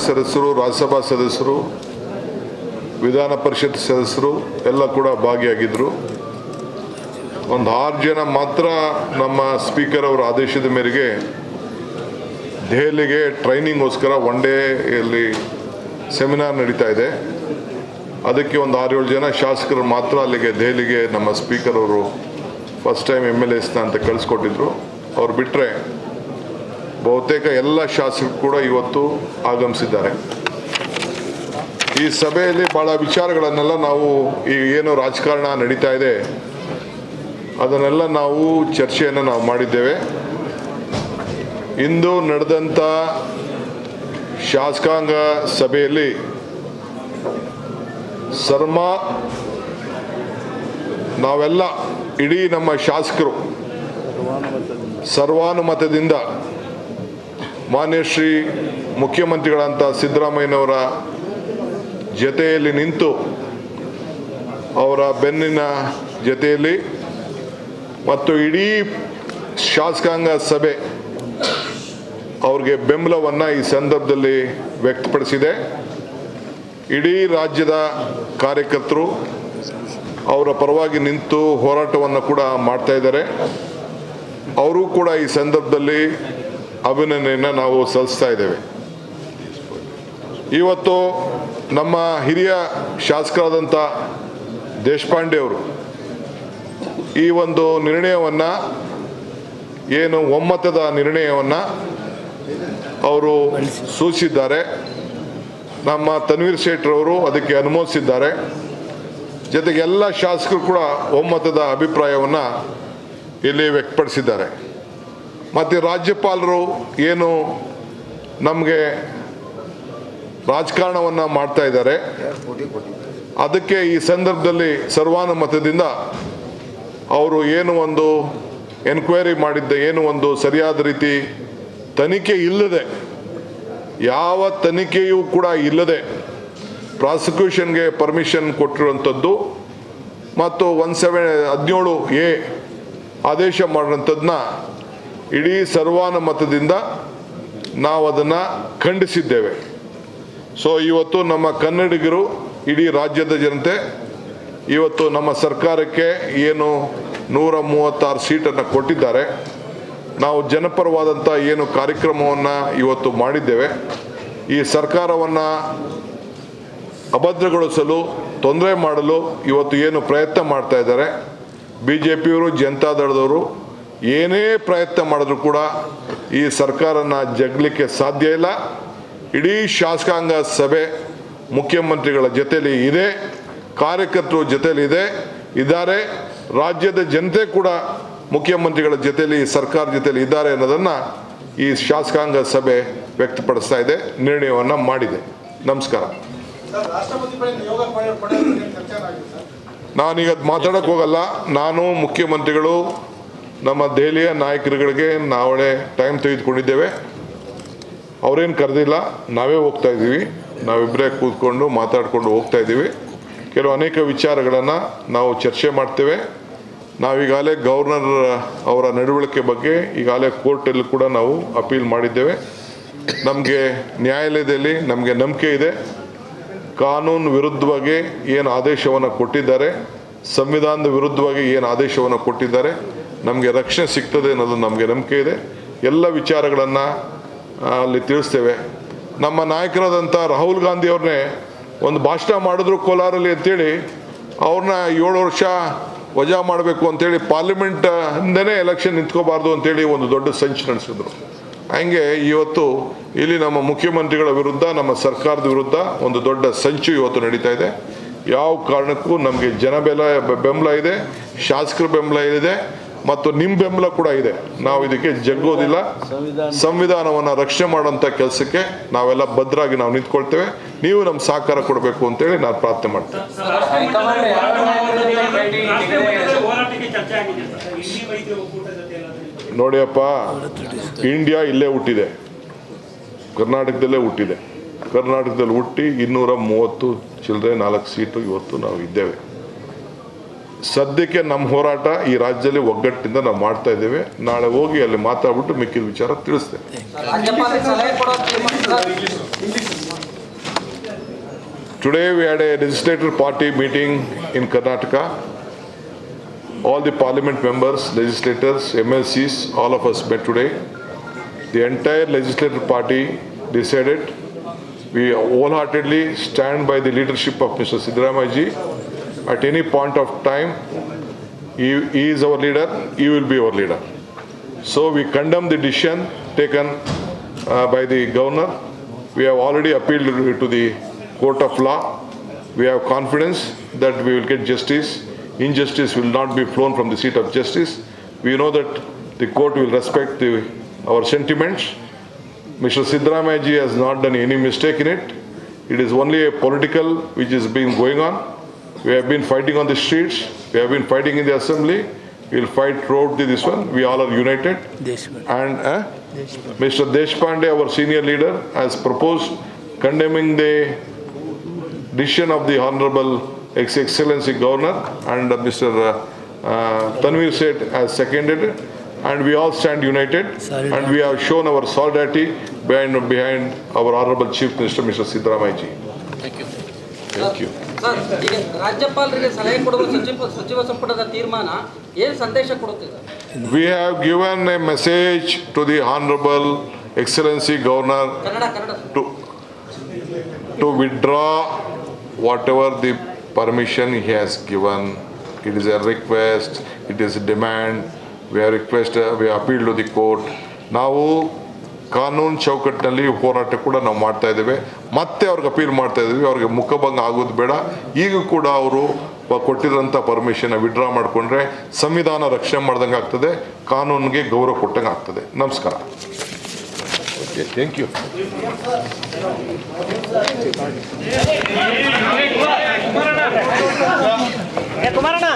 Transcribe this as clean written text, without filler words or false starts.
ಸದಸ್ಯರು, ರಾಜ್ಯಸಭಾ ಸದಸ್ಯರು, ವಿಧಾನ ಪರಿಷತ್ ಸದಸ್ಯರು ಎಲ್ಲ ಕೂಡ ಭಾಗಿಯಾಗಿದ್ದರು. ಒಂದು 6 ಜನ ಮಾತ್ರ ನಮ್ಮ ಸ್ಪೀಕರ್ ಅವರ ಆದೇಶದ ಮೇರೆಗೆ ದೆಹಲಿಗೆ ಟ್ರೈನಿಂಗ್ಗೋಸ್ಕರ ಒನ್ ಡೇಯಲ್ಲಿ ಸೆಮಿನಾರ್ ನಡೀತಾ ಇದೆ. ಅದಕ್ಕೆ ಒಂದು 6-7 ಜನ ಶಾಸಕರು ಮಾತ್ರ ಅಲ್ಲಿಗೆ ದೆಹಲಿಗೆ ನಮ್ಮ ಸ್ಪೀಕರ್ ಅವರು ಫಸ್ಟ್ ಟೈಮ್ MLAsನ ಅಂತ ಕಳಿಸ್ಕೊಟ್ಟಿದ್ರು. ಅವ್ರು ಬಿಟ್ಟರೆ ಬಹುತೇಕ ಎಲ್ಲ ಶಾಸಕರು ಕೂಡ ಇವತ್ತು ಆಗಮಿಸಿದ್ದಾರೆ. ಈ ಸಭೆಯಲ್ಲಿ ಭಾಳ ವಿಚಾರಗಳನ್ನೆಲ್ಲ ನಾವು ಈ ಏನು ರಾಜಕಾರಣ ನಡೀತಾ ಇದೆ ಅದನ್ನೆಲ್ಲ ನಾವು ಚರ್ಚೆಯನ್ನು ನಾವು ಮಾಡಿದ್ದೇವೆ. ಇಂದು ನಡೆದಂಥ ಶಾಸಕಾಂಗ ಸಭೆಯಲ್ಲಿ ನಾವೆಲ್ಲ ಇಡೀ ನಮ್ಮ ಶಾಸಕರು ಸರ್ವಾನುಮತದಿಂದ ಮಾನ್ಯ ಶ್ರೀ ಮುಖ್ಯಮಂತ್ರಿಗಳಂತ ಸಿದ್ದರಾಮಯ್ಯನವರ ಜೊತೆಯಲ್ಲಿ ನಿಂತು ಅವರ ಬೆನ್ನಿನ ಜೊತೆಯಲ್ಲಿ ಮತ್ತು ಇಡೀ ಶಾಸಕಾಂಗ ಸಭೆ ಅವ್ರಿಗೆ ಬೆಂಬಲವನ್ನು ಈ ಸಂದರ್ಭದಲ್ಲಿ ವ್ಯಕ್ತಪಡಿಸಿದೆ. ಇಡೀ ರಾಜ್ಯದ ಕಾರ್ಯಕರ್ತರು ಅವರ ಪರವಾಗಿ ನಿಂತು ಹೋರಾಟವನ್ನು ಕೂಡ ಮಾಡ್ತಾ ಇದ್ದಾರೆ. ಅವರು ಕೂಡ ಈ ಸಂದರ್ಭದಲ್ಲಿ ಅಭಿನಂದನೆಯನ್ನು ನಾವು ಸಲ್ಲಿಸ್ತಾ ಇದ್ದೇವೆ. ಇವತ್ತು ನಮ್ಮ ಹಿರಿಯ ಶಾಸಕರಾದಂಥ ದೇಶಪಾಂಡೆ ಅವರು ಈ ಒಂದು ನಿರ್ಣಯವನ್ನು ಏನು ಒಮ್ಮತದ ನಿರ್ಣಯವನ್ನು ಅವರು ಸೂಚಿಸಿದ್ದಾರೆ. ನಮ್ಮ ತನ್ವೀರ್ ಸೇಠ್ರವರು ಅದಕ್ಕೆ ಅನುಮೋದಿಸಿದ್ದಾರೆ. ಜೊತೆಗೆ ಎಲ್ಲ ಶಾಸಕರು ಕೂಡ ಒಮ್ಮತದ ಅಭಿಪ್ರಾಯವನ್ನು ಇಲ್ಲಿ ವ್ಯಕ್ತಪಡಿಸಿದ್ದಾರೆ. ಮತ್ತು ರಾಜ್ಯಪಾಲರು ಏನು ನಮಗೆ ರಾಜಕಾರಣವನ್ನು ಮಾಡ್ತಾ ಇದ್ದಾರೆ ಅದಕ್ಕೆ ಈ ಸಂದರ್ಭದಲ್ಲಿ ಸರ್ವಾನುಮತದಿಂದ ಅವರು ಏನು ಒಂದು ಎನ್ಕ್ವೈರಿ ಮಾಡಿದ್ದ ಏನು ಒಂದು ಸರಿಯಾದ ರೀತಿ ತನಿಖೆ ಇಲ್ಲದೆ ಯಾವ ತನಿಖೆಯೂ ಕೂಡ ಇಲ್ಲದೆ ಪ್ರಾಸಿಕ್ಯೂಷನ್ಗೆ ಪರ್ಮಿಷನ್ ಕೊಟ್ಟಿರುವಂಥದ್ದು ಮತ್ತು 17A ಆದೇಶ ಮಾಡಿರೋಂಥದ್ದನ್ನ ಇಡೀ ಸರ್ವಾನುಮತದಿಂದ ನಾವು ಅದನ್ನು ಖಂಡಿಸಿದ್ದೇವೆ. ಸೊ ಇವತ್ತು ನಮ್ಮ ಕನ್ನಡಿಗರು, ಇಡೀ ರಾಜ್ಯದ ಜನತೆ ಇವತ್ತು ನಮ್ಮ ಸರ್ಕಾರಕ್ಕೆ ಏನು 136 ಸೀಟನ್ನು ಕೊಟ್ಟಿದ್ದಾರೆ. ನಾವು ಜನಪರವಾದಂಥ ಏನು ಕಾರ್ಯಕ್ರಮವನ್ನು ಇವತ್ತು ಮಾಡಿದ್ದೇವೆ. ಈ ಸರ್ಕಾರವನ್ನು ಅಭದ್ರಗೊಳಿಸಲು, ತೊಂದರೆ ಮಾಡಲು ಇವತ್ತು ಏನು ಪ್ರಯತ್ನ ಮಾಡ್ತಾ ಇದ್ದಾರೆ BJPಯವರು, ಜನತಾದಳದವರು ಏನೇ ಪ್ರಯತ್ನ ಮಾಡಿದ್ರು ಕೂಡ ಈ ಸರ್ಕಾರನ ಜಗ್ಲಿಕ್ಕೆ ಸಾಧ್ಯ ಇಲ್ಲ. ಇಡೀ ಶಾಸಕಾಂಗ ಸಭೆ ಮುಖ್ಯಮಂತ್ರಿಗಳ ಜೊತೆಯಲ್ಲಿ ಇದೆ, ಕಾರ್ಯಕರ್ತರು ಜೊತೆಯಲ್ಲಿ ಇದ್ದಾರೆ. ರಾಜ್ಯದ ಜನತೆ ಕೂಡ ಮುಖ್ಯಮಂತ್ರಿಗಳ ಜೊತೆಯಲ್ಲಿ ಸರ್ಕಾರ ಜೊತೆಯಲ್ಲಿ ಇದ್ದಾರೆ ಅನ್ನೋದನ್ನು ಈ ಶಾಸಕಾಂಗ ಸಭೆ ವ್ಯಕ್ತಪಡಿಸ್ತಾ ಇದೆ, ನಿರ್ಣಯವನ್ನು ಮಾಡಿದೆ. ನಮಸ್ಕಾರ. ನಾನೀಗ ಮಾತಾಡೋಕ್ಕೆ ಹೋಗಲ್ಲ. ನಾನು ಮುಖ್ಯಮಂತ್ರಿಗಳು ನಮ್ಮ ದೆಹಲಿಯ ನಾಯಕರುಗಳಿಗೆ ನಾಳೆ ಟೈಮ್ ತೆಗೆದುಕೊಂಡಿದ್ದೇವೆ. ಅವರೇನು ಕರೆದಿಲ್ಲ, ನಾವೇ ಹೋಗ್ತಾ ಇದ್ದೀವಿ. ನಾವಿಬ್ಬರೇ ಕೂತ್ಕೊಂಡು ಮಾತಾಡಿಕೊಂಡು ಹೋಗ್ತಾ ಇದ್ದೀವಿ. ಕೆಲವು ಅನೇಕ ವಿಚಾರಗಳನ್ನು ನಾವು ಚರ್ಚೆ ಮಾಡ್ತೇವೆ. ನಾವೀಗಾಗಲೇ ಗವರ್ನರ್ ಅವರ ನಡವಳಿಕೆ ಬಗ್ಗೆ ಈಗಾಗಲೇ ಕೋರ್ಟಲ್ಲಿ ಕೂಡ ನಾವು ಅಪೀಲ್ ಮಾಡಿದ್ದೇವೆ. ನಮಗೆ ನ್ಯಾಯಾಲಯದಲ್ಲಿ ನಮಗೆ ನಂಬಿಕೆ ಇದೆ. ಕಾನೂನು ವಿರುದ್ಧವಾಗಿ ಏನು ಆದೇಶವನ್ನು ಕೊಟ್ಟಿದ್ದಾರೆ, ಸಂವಿಧಾನದ ವಿರುದ್ಧವಾಗಿ ಏನು ಆದೇಶವನ್ನು ಕೊಟ್ಟಿದ್ದಾರೆ, ನಮಗೆ ರಕ್ಷಣೆ ಸಿಗ್ತದೆ ಅನ್ನೋದು ನಮಗೆ ನಂಬಿಕೆ ಇದೆ. ಎಲ್ಲ ವಿಚಾರಗಳನ್ನು ಅಲ್ಲಿ ತಿಳಿಸ್ತೇವೆ. ನಮ್ಮ ನಾಯಕರಾದಂಥ ರಾಹುಲ್ ಗಾಂಧಿ ಅವ್ರನ್ನೇ ಒಂದು ಭಾಷಣ ಮಾಡಿದ್ರು ಕೋಲಾರಲ್ಲಿ ಅಂತೇಳಿ ಅವ್ರನ್ನ 7 ವರ್ಷ ವಜಾ ಮಾಡಬೇಕು ಅಂತೇಳಿ ಪಾರ್ಲಿಮೆಂಟ್ ಹಿಂದೆನೇ ಎಲೆಕ್ಷನ್ ನಿಂತ್ಕೋಬಾರ್ದು ಅಂತೇಳಿ ಒಂದು ದೊಡ್ಡ ಸಂಚು ನಡೆಸಿದ್ರು. ಹಂಗೆ ಇವತ್ತು ಇಲ್ಲಿ ನಮ್ಮ ಮುಖ್ಯಮಂತ್ರಿಗಳ ವಿರುದ್ಧ, ನಮ್ಮ ಸರ್ಕಾರದ ವಿರುದ್ಧ ಒಂದು ದೊಡ್ಡ ಸಂಚು ಇವತ್ತು ನಡೀತಾ ಇದೆ. ಯಾವ ಕಾರಣಕ್ಕೂ ನಮಗೆ ಬೆಂಬಲ ಇದೆ, ಶಾಸಕರ ಬೆಂಬಲ ಇದೆ ಮತ್ತು ನಿಮ್ಮ ಬೆಂಬಲ ಕೂಡ ಇದೆ. ನಾವು ಇದಕ್ಕೆ ಜಗ್ಗೋದಿಲ್ಲ. ಸಂವಿಧಾನವನ್ನು ರಕ್ಷಣೆ ಮಾಡುವಂಥ ಕೆಲಸಕ್ಕೆ ನಾವೆಲ್ಲ ಭದ್ರಾಗಿ ನಾವು ನಿಂತ್ಕೊಳ್ತೇವೆ. ನೀವು ನಮ್ಮ ಸಹಕಾರ ಕೊಡಬೇಕು ಅಂತೇಳಿ ನಾನು ಪ್ರಾರ್ಥನೆ ಮಾಡ್ತೇನೆ. ನೋಡಿಯಪ್ಪ, ಇಂಡಿಯಾ ಇಲ್ಲೇ ಹುಟ್ಟಿದೆ, ಕರ್ನಾಟಕದಲ್ಲೇ ಹುಟ್ಟಿದೆ. ಕರ್ನಾಟಕದಲ್ಲಿ ಹುಟ್ಟಿ 230 ಚಿಲ್ಲರೆ 4 ಸೀಟು ಇವತ್ತು ನಾವು ಇದ್ದೇವೆ. ಸದ್ಯಕ್ಕೆ ನಮ್ಮ ಹೋರಾಟ ಈ ರಾಜ್ಯದಲ್ಲಿ ಒಗ್ಗಟ್ಟಿಂದ ನಾವು ಮಾಡ್ತಾ ಇದ್ದೇವೆ. ನಾಳೆ ಹೋಗಿ ಅಲ್ಲಿ ಮಾತಾಡ್ಬಿಟ್ಟು ಮಿಕ್ಕಿದ ವಿಚಾರ ತಿಳಿಸ್ತೇವೆ. Today we had a legislative party meeting in Karnataka. All the parliament members, legislators, MLCs, all of us met today. The entire legislative party decided we wholeheartedly stand by the leadership of Mr. Siddaramaiah ji. At any point of time, he is our leader, he will be our leader. So we condemn the decision taken by the governor. We have already appealed to the court of law. We have confidence that we will get justice. Injustice will not be flown from the seat of justice. We know that the court will respect our sentiments. Mr. Siddaramaiah ji has not done any mistake in it. It is only a political which is being going on. We have been fighting on the streets. We have been fighting in the assembly. We will fight throughout this one. We all are united. And Mr. Deshpande, our senior leader, has proposed condemning the decision of the Honorable Excellency Governor, and Mr. Tanveer Seth has seconded it. And we all stand united, and we have shown our solidarity behind our Honorable Chief Minister, Mr. Siddaramaiah ji. Thank you. Thank you. Sir, ಈಗ ರಾಜ್ಯಪಾಲರಿಗೆ ಸಲಹೆ ಕೊಡುವ ಸಚಿವ ಸಂಪುಟದ ತೀರ್ಮಾನ ಏನು ಸಂದೇಶ ಕೊಡುತ್ತಿದೆ? We have given a message to the Honorable Excellency Governor to withdraw whatever the permission he has given. It is a request, it is a demand. We have appealed to the court. ನಾವು ಕಾನೂನು ಚೌಕಟ್ಟಿನಲ್ಲಿ ಹೋರಾಟ ಕೂಡ ನಾವು ಮಾಡ್ತಾ ಇದ್ದೇವೆ. ಮತ್ತೆ ಅವ್ರಿಗೆ ಅಪೀಲ್ ಮಾಡ್ತಾ ಇದ್ದೀವಿ, ಅವ್ರಿಗೆ ಮುಖಭಂಗ ಆಗೋದು ಬೇಡ. ಈಗ ಕೂಡ ಅವರು ಕೊಟ್ಟಿರೋಂಥ ಪರ್ಮಿಷನ್ ವಿಡ್ರಾ ಮಾಡಿಕೊಂಡ್ರೆ ಸಂವಿಧಾನ ರಕ್ಷಣೆ ಮಾಡ್ದಂಗೆ ಆಗ್ತದೆ, ಕಾನೂನಿಗೆ ಗೌರವ ಕೊಟ್ಟಂಗೆ ಆಗ್ತದೆ. ನಮಸ್ಕಾರ. Okay, thank you. ಕುಮಾರಣ್ಣ